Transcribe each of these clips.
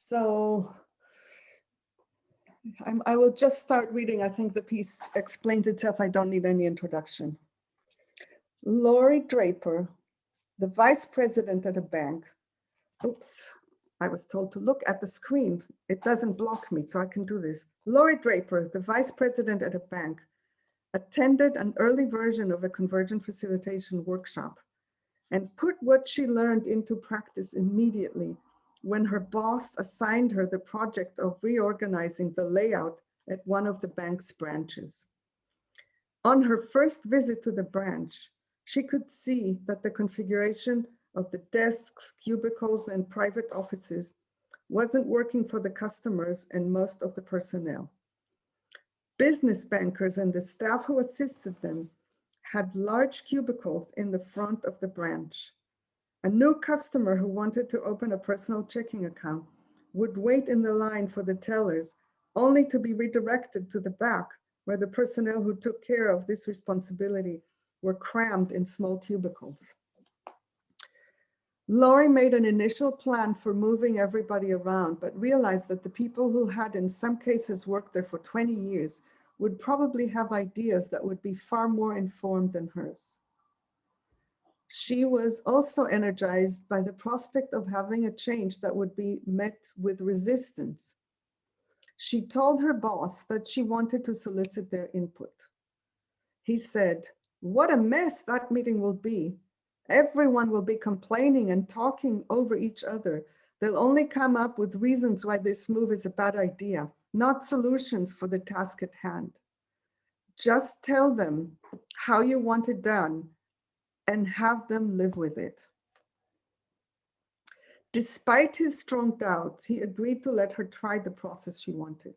So I will just start reading. I think the piece explains itself. I don't need any introduction. Lori Draper, the vice president at a bank. Oops, I was told to look at the screen. It doesn't block me, so I can do this. Lori Draper, the vice president at a bank, attended an early version of a Convergent facilitation workshop and put what she learned into practice immediately when her boss assigned her the project of reorganizing the layout at one of the bank's branches. On her first visit to the branch, she could see that the configuration of the desks, cubicles, and private offices wasn't working for the customers and most of the personnel. Business bankers and the staff who assisted them had large cubicles in the front of the branch. A new customer who wanted to open a personal checking account would wait in the line for the tellers, only to be redirected to the back where the personnel who took care of this responsibility were crammed in small cubicles. Lori made an initial plan for moving everybody around, but realized that the people who had in some cases worked there for 20 years would probably have ideas that would be far more informed than hers. She was also energized by the prospect of having a change that would be met with resistance. She told her boss that she wanted to solicit their input. He said, "What a mess that meeting will be. Everyone will be complaining and talking over each other. They'll only come up with reasons why this move is a bad idea, not solutions for the task at hand. Just tell them how you want it done and have them live with it." Despite his strong doubts, he agreed to let her try the process she wanted.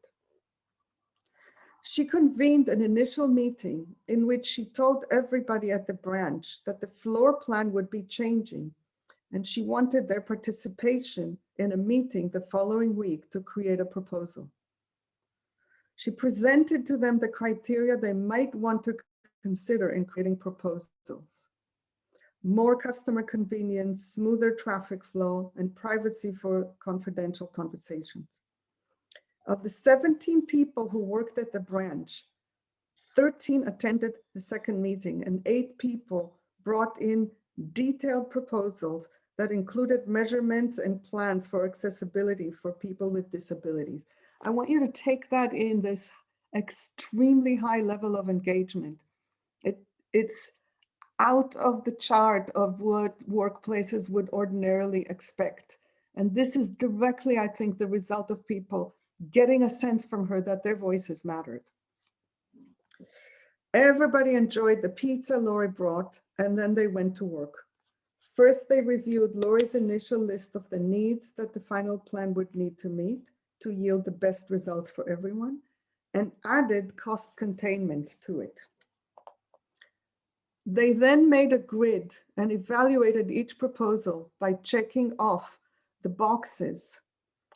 She convened an initial meeting in which she told everybody at the branch that the floor plan would be changing, and she wanted their participation in a meeting the following week to create a proposal. She presented to them the criteria they might want to consider in creating proposals: more customer convenience, smoother traffic flow, and privacy for confidential conversations. Of the 17 people who worked at the branch, 13 attended the second meeting and 8 people brought in detailed proposals that included measurements and plans for accessibility for people with disabilities. I want you to take that in, this extremely high level of engagement. It's out of the chart of what workplaces would ordinarily expect. And this is directly, I think, the result of people getting a sense from her that their voices mattered. Everybody enjoyed the pizza Lori brought, and then they went to work. First, they reviewed Lori's initial list of the needs that the final plan would need to meet to yield the best results for everyone, and added cost containment to it. They then made a grid and evaluated each proposal by checking off the boxes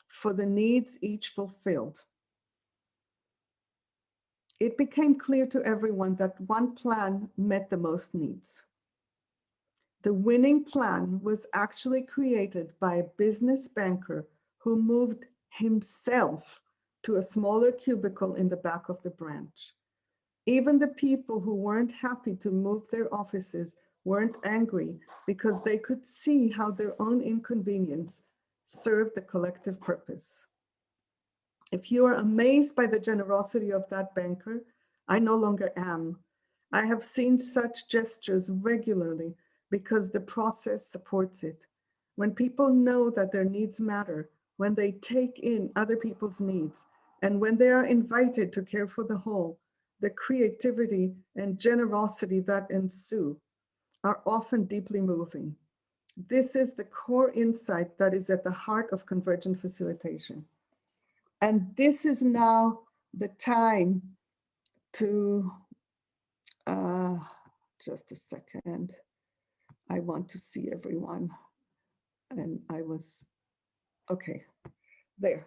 for the needs each fulfilled. It became clear to everyone that one plan met the most needs. The winning plan was actually created by a business banker who moved himself to a smaller cubicle in the back of the branch. Even the people who weren't happy to move their offices weren't angry because they could see how their own inconvenience served the collective purpose. If you are amazed by the generosity of that banker, I no longer am. I have seen such gestures regularly because the process supports it. When people know that their needs matter, when they take in other people's needs, and when they are invited to care for the whole, the creativity and generosity that ensue are often deeply moving. This is the core insight that is at the heart of Convergent facilitation. And this is now the time to, just a second. I want to see everyone. And I was, okay, there.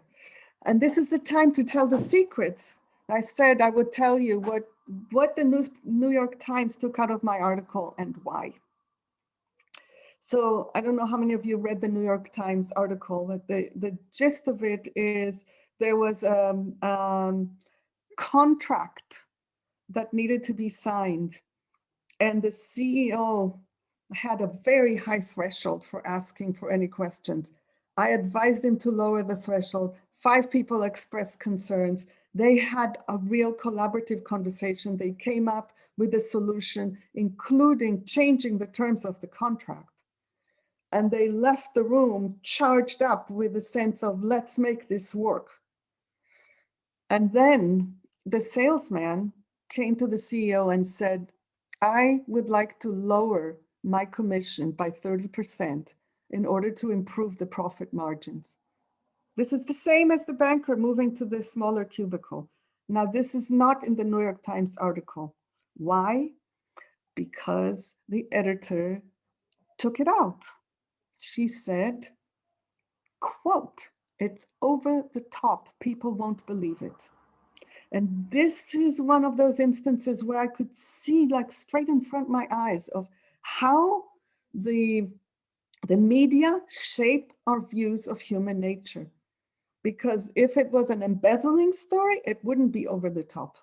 And this is the time to tell the secret. I said I would tell you what the New York Times took out of my article and why. So I don't know how many of you read the New York Times article. That the gist of it is there was a contract that needed to be signed, and the CEO had a very high threshold for asking for any questions. I advised him to lower the threshold. 5 people expressed concerns. They had a real collaborative conversation. They came up with a solution, including changing the terms of the contract. And they left the room charged up with a sense of, let's make this work. And then the salesman came to the CEO and said, I would like to lower my commission by 30% in order to improve the profit margins. This is the same as the banker moving to the smaller cubicle. Now, this is not in the New York Times article. Why? Because the editor took it out. She said, quote, it's over the top. People won't believe it. And this is one of those instances where I could see, like, straight in front of my eyes of how the media shape our views of human nature. Because if it was an embezzling story, it wouldn't be over the top.